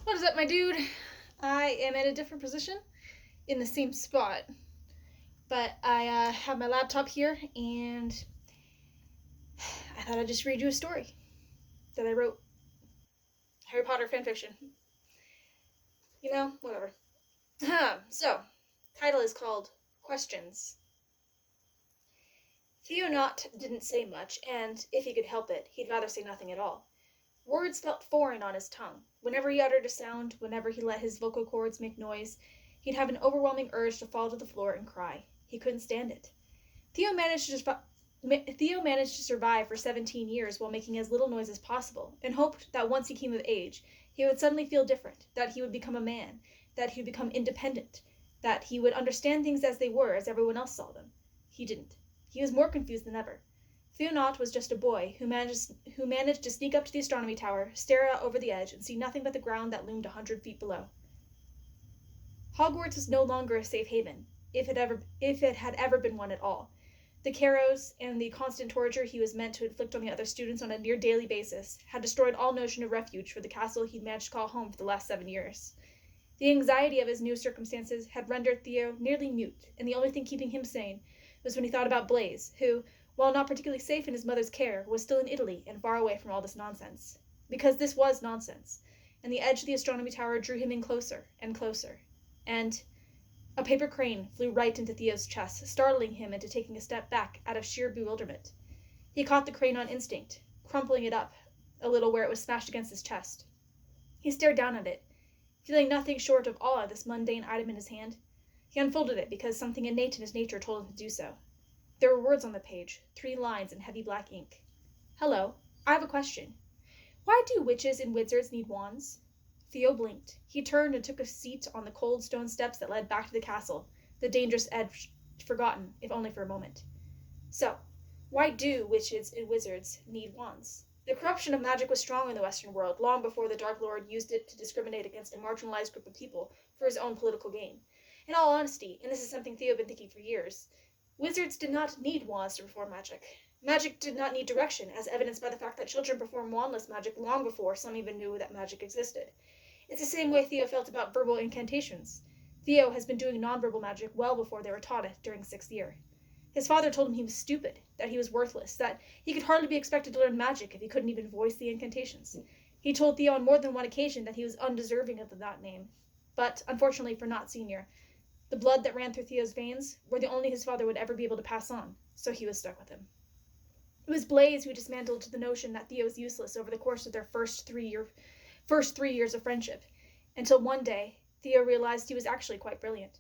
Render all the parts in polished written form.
What is up, my dude? I am in a different position in the same spot, but I have my laptop here, and I thought I'd just read you a story that I wrote. Harry Potter fanfiction. Whatever. So, title is called Questions. Theonot didn't say much, and, if he could help it, he'd rather say nothing at all. Words felt foreign on his tongue. Whenever he uttered a sound, whenever he let his vocal cords make noise, he'd have an overwhelming urge to fall to the floor and cry. He couldn't stand it. Theo managed to survive for 17 years while making as little noise as possible, and hoped that once he came of age, he would suddenly feel different, that he would become a man, that he would become independent, that he would understand things as they were, as everyone else saw them. He didn't. He was more confused than ever. Theonot was just a boy who managed to sneak up to the astronomy tower, stare out over the edge, and see nothing but the ground that loomed 100 feet below. Hogwarts was no longer a safe haven, if it had ever been one at all. The Carrows and the constant torture he was meant to inflict on the other students on a near daily basis had destroyed all notion of refuge for the castle he'd managed to call home for the last 7 years. The anxiety of his new circumstances had rendered Theo nearly mute, and the only thing keeping him sane was when he thought about Blaise, who, while not particularly safe in his mother's care, was still in Italy and far away from all this nonsense. Because this was nonsense, and the edge of the astronomy tower drew him in closer and closer. And a paper crane flew right into Theo's chest, startling him into taking a step back out of sheer bewilderment. He caught the crane on instinct, crumpling it up a little where it was smashed against his chest. He stared down at it, feeling nothing short of awe at this mundane item in his hand. He unfolded it because something innate in his nature told him to do so. There were words on the page, 3 lines in heavy black ink. Hello, I have a question. Why do witches and wizards need wands? Theo blinked. He turned and took a seat on the cold stone steps that led back to the castle, the dangerous edge forgotten, if only for a moment. So, why do witches and wizards need wands? The corruption of magic was strong in the Western world, long before the Dark Lord used it to discriminate against a marginalized group of people for his own political gain. In all honesty, and this is something Theo had been thinking for years, wizards did not need wands to perform magic. Magic did not need direction, as evidenced by the fact that children performed wandless magic long before some even knew that magic existed. It's the same way Theo felt about verbal incantations. Theo has been doing nonverbal magic well before they were taught it during 6th year. His father told him he was stupid, that he was worthless, that he could hardly be expected to learn magic if he couldn't even voice the incantations. He told Theo on more than one occasion that he was undeserving of that name. But, unfortunately for Not Senior, the blood that ran through Theo's veins were the only his father would ever be able to pass on, so he was stuck with him. It was Blaise who dismantled the notion that Theo was useless over the course of their first three years of friendship, until one day Theo realized he was actually quite brilliant.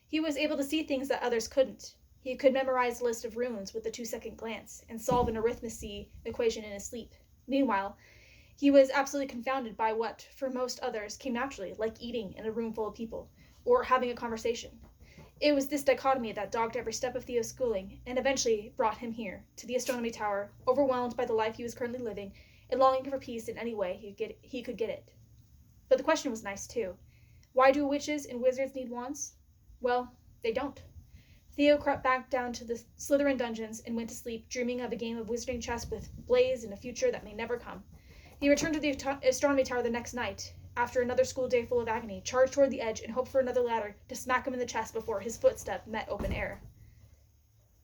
He was able to see things that others couldn't. He could memorize a list of runes with a 2-second glance and solve an arithmetic equation in his sleep. Meanwhile, he was absolutely confounded by what, for most others, came naturally, like eating in a room full of people, or having a conversation. It was this dichotomy that dogged every step of Theo's schooling, and eventually brought him here, to the astronomy tower, overwhelmed by the life he was currently living, and longing for peace in any way he could get it. But the question was nice, too. Why do witches and wizards need wands? Well, they don't. Theo crept back down to the Slytherin dungeons and went to sleep, dreaming of a game of wizarding chess with Blaise in a future that may never come. He returned to the astronomy tower the next night, after another school day full of agony, charged toward the edge and hoped for another ladder to smack him in the chest before his footstep met open air.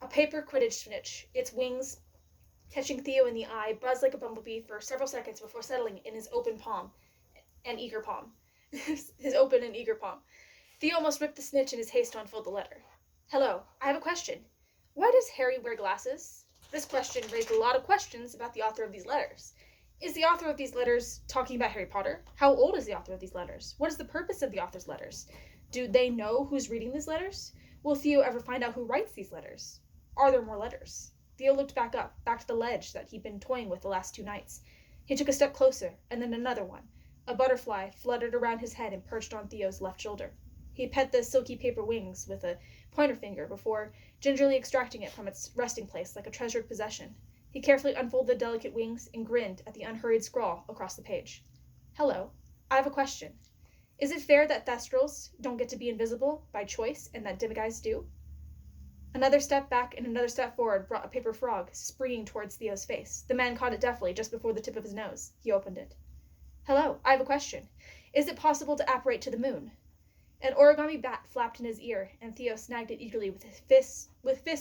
A paper Quidditch snitch, its wings catching Theo in the eye, buzzed like a bumblebee for several seconds before settling in his open and eager palm. Theo almost ripped the snitch in his haste to unfold the letter. Hello, I have a question. Why does Harry wear glasses? This question raised a lot of questions about the author of these letters. Is the author of these letters talking about Harry Potter? How old is the author of these letters? What is the purpose of the author's letters? Do they know who's reading these letters? Will Theo ever find out who writes these letters? Are there more letters? Theo looked back to the ledge that he'd been toying with the last 2 nights. He took a step closer, and then another one. A butterfly fluttered around his head and perched on Theo's left shoulder. He pet the silky paper wings with a pointer finger before gingerly extracting it from its resting place like a treasured possession. He carefully unfolded the delicate wings and grinned at the unhurried scrawl across the page. Hello, I have a question. Is it fair that Thestrals don't get to be invisible by choice and that Demiguise do? Another step back and another step forward brought a paper frog springing towards Theo's face. The man caught it deftly just before the tip of his nose. He opened it. Hello, I have a question. Is it possible to apparate to the moon? An origami bat flapped in his ear, and Theo snagged it eagerly with his fist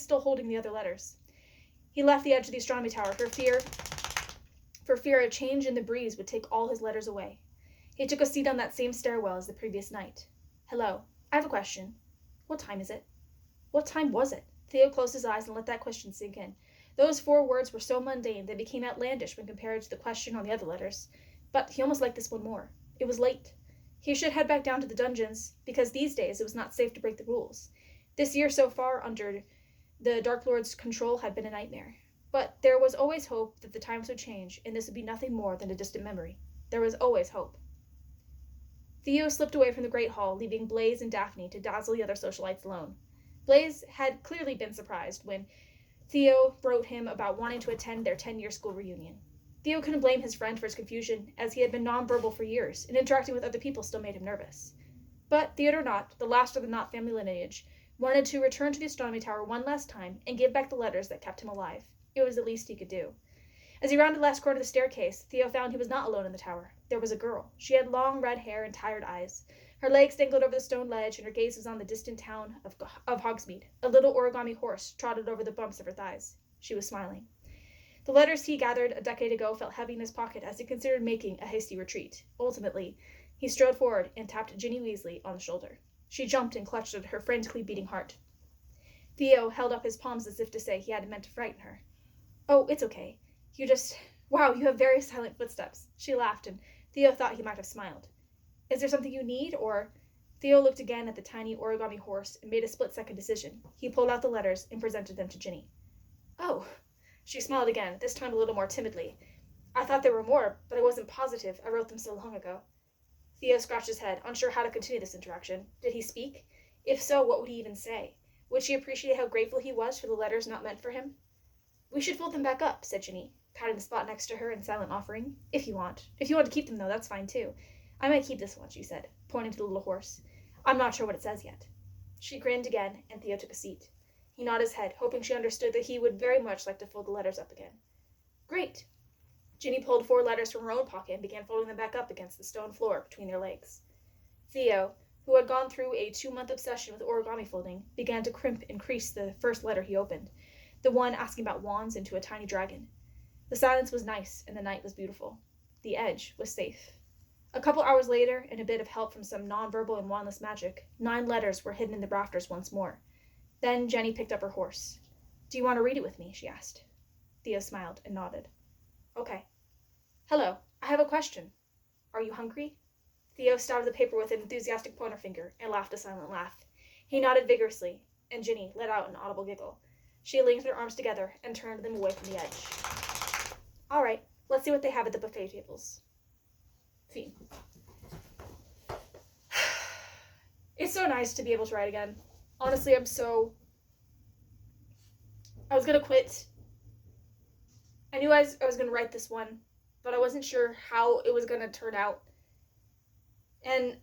still holding the other letters. He left the edge of the astronomy tower for fear a change in the breeze would take all his letters away. He took a seat on that same stairwell as the previous night. Hello, I have a question. What time is it? What time was it? Theo closed his eyes and let that question sink in. Those 4 words were so mundane they became outlandish when compared to the question on the other letters. But he almost liked this one more. It was late. He should head back down to the dungeons, because these days it was not safe to break the rules. This year so far under the Dark Lord's control had been a nightmare. But there was always hope that the times would change, and this would be nothing more than a distant memory. There was always hope. Theo slipped away from the Great Hall, leaving Blaze and Daphne to dazzle the other socialites alone. Blaze had clearly been surprised when Theo wrote him about wanting to attend their 10-year school reunion. Theo couldn't blame his friend for his confusion, as he had been nonverbal for years, and interacting with other people still made him nervous. But Theodore Knott, the last of the Knott family lineage, wanted to return to the astronomy tower one last time and give back the letters that kept him alive. It was the least he could do. As he rounded the last corner of the staircase, Theo found he was not alone in the tower. There was a girl. She had long red hair and tired eyes. Her legs dangled over the stone ledge, and her gaze was on the distant town of Hogsmeade. A little origami horse trotted over the bumps of her thighs. She was smiling. The letters he gathered a decade ago felt heavy in his pocket as he considered making a hasty retreat. Ultimately, he strode forward and tapped Ginny Weasley on the shoulder. She jumped and clutched at her frantically beating heart. Theo held up his palms as if to say he hadn't meant to frighten her. Oh, it's okay. Wow, you have very silent footsteps. She laughed, and Theo thought he might have smiled. Is there something you need, or... Theo looked again at the tiny origami horse and made a split-second decision. He pulled out the letters and presented them to Ginny. Oh. She smiled again, this time a little more timidly. I thought there were more, but I wasn't positive. I wrote them so long ago. Theo scratched his head, unsure how to continue this interaction. Did he speak? If so, what would he even say? Would she appreciate how grateful he was for the letters not meant for him? We should fold them back up, said Ginny, patting the spot next to her in silent offering. If you want. If you want to keep them, though, that's fine, too. I might keep this one, she said, pointing to the little horse. I'm not sure what it says yet. She grinned again, and Theo took a seat. He nodded his head, hoping she understood that he would very much like to fold the letters up again. Great. Ginny pulled 4 letters from her own pocket and began folding them back up against the stone floor between their legs. Theo, who had gone through a 2-month obsession with origami folding, began to crimp and crease the first letter he opened, the one asking about wands into a tiny dragon. The silence was nice, and the night was beautiful. The edge was safe. A couple hours later, and a bit of help from some nonverbal and wandless magic, 9 letters were hidden in the rafters once more. Then Jenny picked up her horse. Do you want to read it with me? She asked. Theo smiled and nodded. Okay. Hello, I have a question. Are you hungry? Theo stabbed the paper with an enthusiastic pointer finger and laughed a silent laugh. He nodded vigorously, and Ginny let out an audible giggle. She linked their arms together and turned them away from the edge. All right, let's see what they have at the buffet tables. Fiend. It's so nice to be able to write again. Honestly, I was going to quit. I knew I was going to write this one, but I wasn't sure how it was going to turn out. And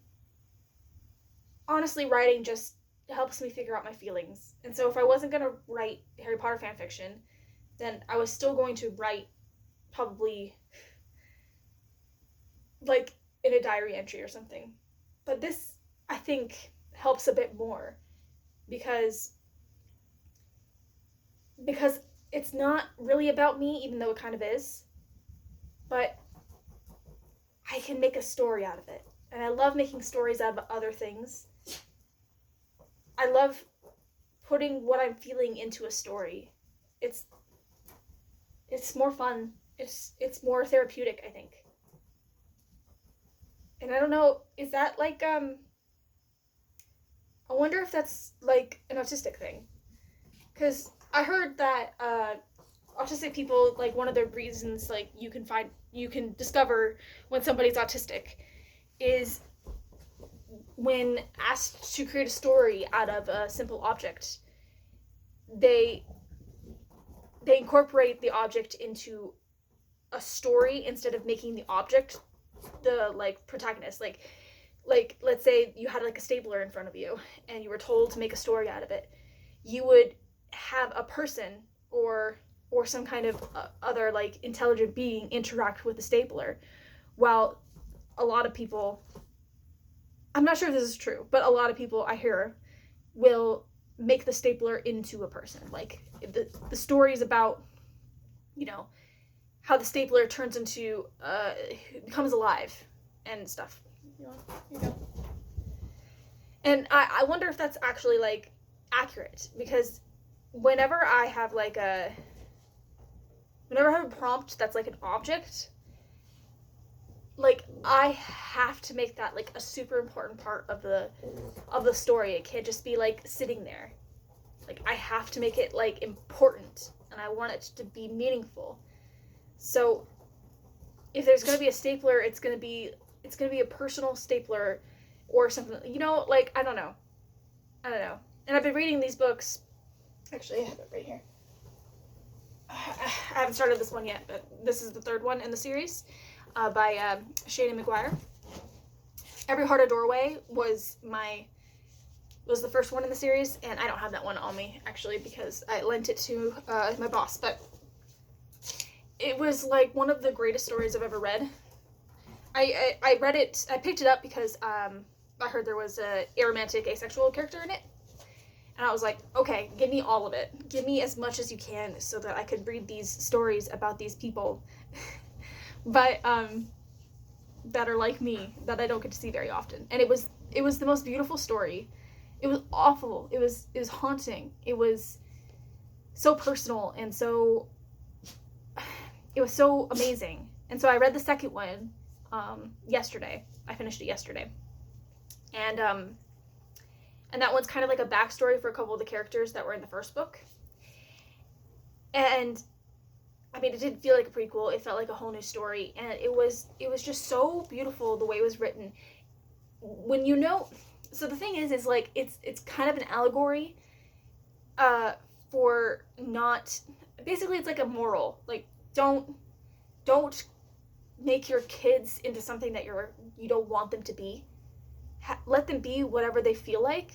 honestly, writing just helps me figure out my feelings. And so if I wasn't going to write Harry Potter fanfiction, then I was still going to write probably like in a diary entry or something. But this, I think, helps a bit more. Because it's not really about me, even though it kind of is, but I can make a story out of it. And I love making stories out of other things. I love putting what I'm feeling into a story. It's more fun. It's more therapeutic, I think. And I don't know, is that like, I wonder if that's like an autistic thing. Because I heard that autistic people, like one of the reasons like you can discover when somebody's autistic is when asked to create a story out of a simple object, they incorporate the object into a story instead of making the object the like protagonist. Like let's say you had like a stapler in front of you and you were told to make a story out of it. You would have a person or some kind of other like intelligent being interact with the stapler, while a lot of people I'm not sure if this is true, but a lot of people I hear will make the stapler into a person. Like, the stories about, you know, how the stapler turns into, becomes alive and stuff. You know. And I wonder if that's actually, like, accurate, because whenever I have a prompt that's like an object, like, I have to make that like a super important part of the story. It can't just be like sitting there. Like, I have to make it like important, and I want it to be meaningful. So if there's gonna be a stapler, it's gonna be a personal stapler or something. You know, like, I don't know. And I've been reading these books. Actually, I have it right here. I haven't started this one yet, but this is the third one in the series, by Shane McGuire. Every Heart a Doorway was the first one in the series, and I don't have that one on me, actually, because I lent it to my boss, but it was like one of the greatest stories I've ever read. I read it, I picked it up because I heard there was a aromantic asexual character in it. And I was like, okay, give me all of it. Give me as much as you can so that I could read these stories about these people. But, that are like me, that I don't get to see very often. And it was the most beautiful story. It was awful. It was haunting. It was so personal, and so, it was so amazing. And so I read the second one, yesterday. I finished it yesterday. And that one's kind of like a backstory for a couple of the characters that were in the first book. And, I mean, it didn't feel like a prequel. It felt like a whole new story. And it was just so beautiful the way it was written. When you know... So the thing is like, it's kind of an allegory for not... Basically, it's like a moral. Like, don't make your kids into something that you don't want them to be. Let them be whatever they feel like.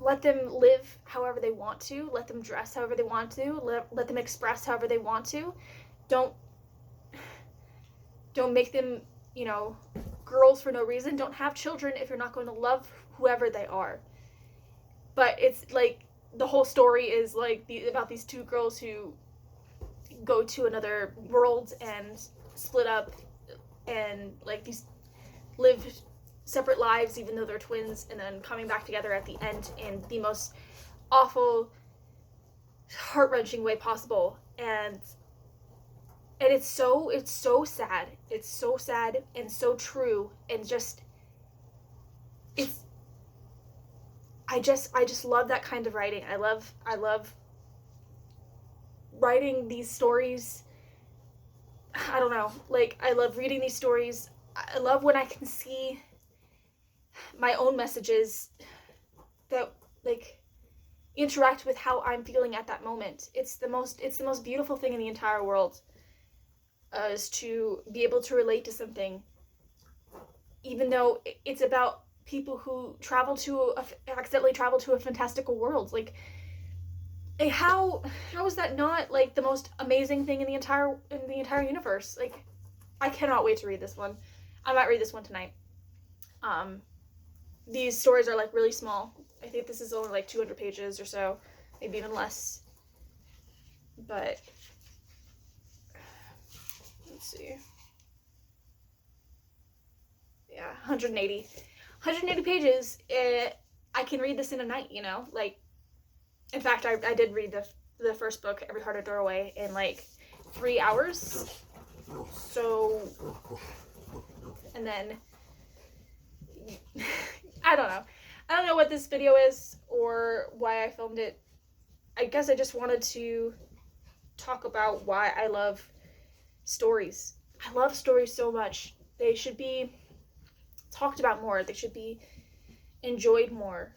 Let them live however they want to. Let them dress however they want to. Let them express however they want to. Don't make them, girls for no reason. Don't have children if you're not going to love whoever they are. But it's like, the whole story is like about these two girls who go to another world and split up, and like these live separate lives even though they're twins, and then coming back together at the end in the most awful, heart-wrenching way possible. And it's so sad. It's so sad and so true, and just, I just love that kind of writing. I love writing these stories. I don't know, like, I love reading these stories. I love when I can see my own messages that, like, interact with how I'm feeling at that moment. It's the most beautiful thing in the entire world, is to be able to relate to something, even though it's about people who accidentally travel to a fantastical world. Like, how is that not like the most amazing thing in the entire universe? Like, I cannot wait to read this one. I might read this one tonight. These stories are like really small. I think this is only like 200 pages or so, maybe even less. But let's see. Yeah, 180 pages. I can read this in a night, like, in fact, I did read the first book, Every Heart a Doorway, in like 3 hours. So, and then, I don't know what this video is or why I filmed it. I guess I just wanted to talk about why I love stories. I love stories so much. They should be talked about more. They should be enjoyed more.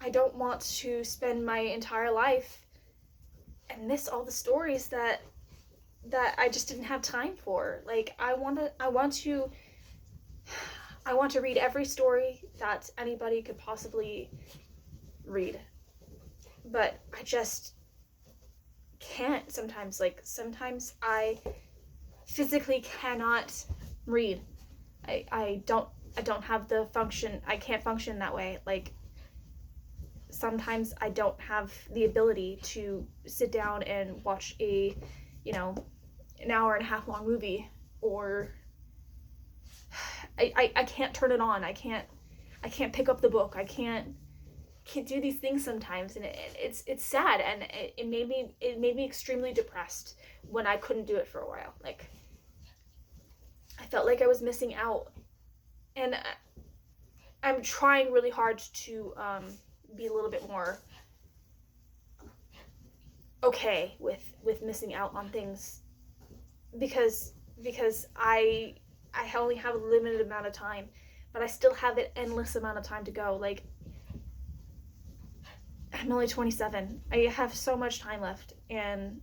I don't want to spend my entire life and miss all the stories that I just didn't have time for. Like, I want to read every story that anybody could possibly read. But I just can't sometimes. Like, sometimes I physically cannot read. I don't have the function. I can't function that way. Like, sometimes I don't have the ability to sit down and watch a, an hour and a half long movie, or I can't turn it on. I can't pick up the book. I can't do these things sometimes, and it's sad, and it made me extremely depressed when I couldn't do it for a while. Like, I felt like I was missing out, and I'm trying really hard to be a little bit more okay with missing out on things, because I only have a limited amount of time, but I still have an endless amount of time to go. Like, I'm only 27. I have so much time left, and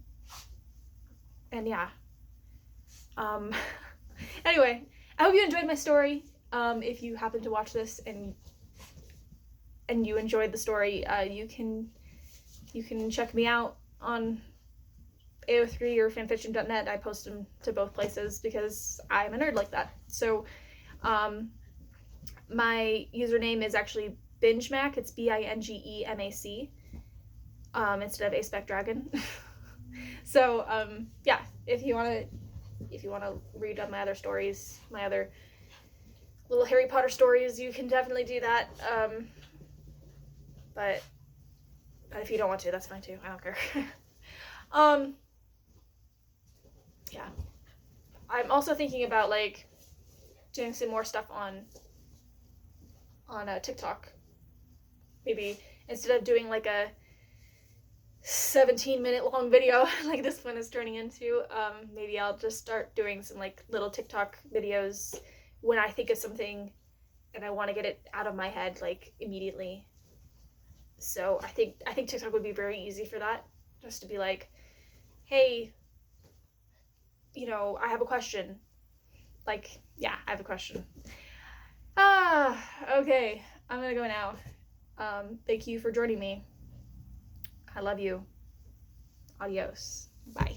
yeah. Anyway, I hope you enjoyed my story. If you happen to watch this and you enjoyed the story, you can check me out on AO3 or fanfiction.net. I post them to both places because I'm a nerd like that. So, my username is actually bingemac. It's BINGEMAC, instead of aspecdragon. So, yeah, if you want to read my other stories, my other little Harry Potter stories, you can definitely do that. But if you don't want to, that's fine too. I don't care. Yeah. I'm also thinking about, like, doing some more stuff on TikTok. Maybe instead of doing like a 17-minute long video like this one is turning into, maybe I'll just start doing some like little TikTok videos when I think of something and I want to get it out of my head like immediately. So I think TikTok would be very easy for that, just to be like, hey, I have a question. Like, yeah, I have a question. Okay, I'm gonna go now. Thank you for joining me. I love you. Adios. Bye.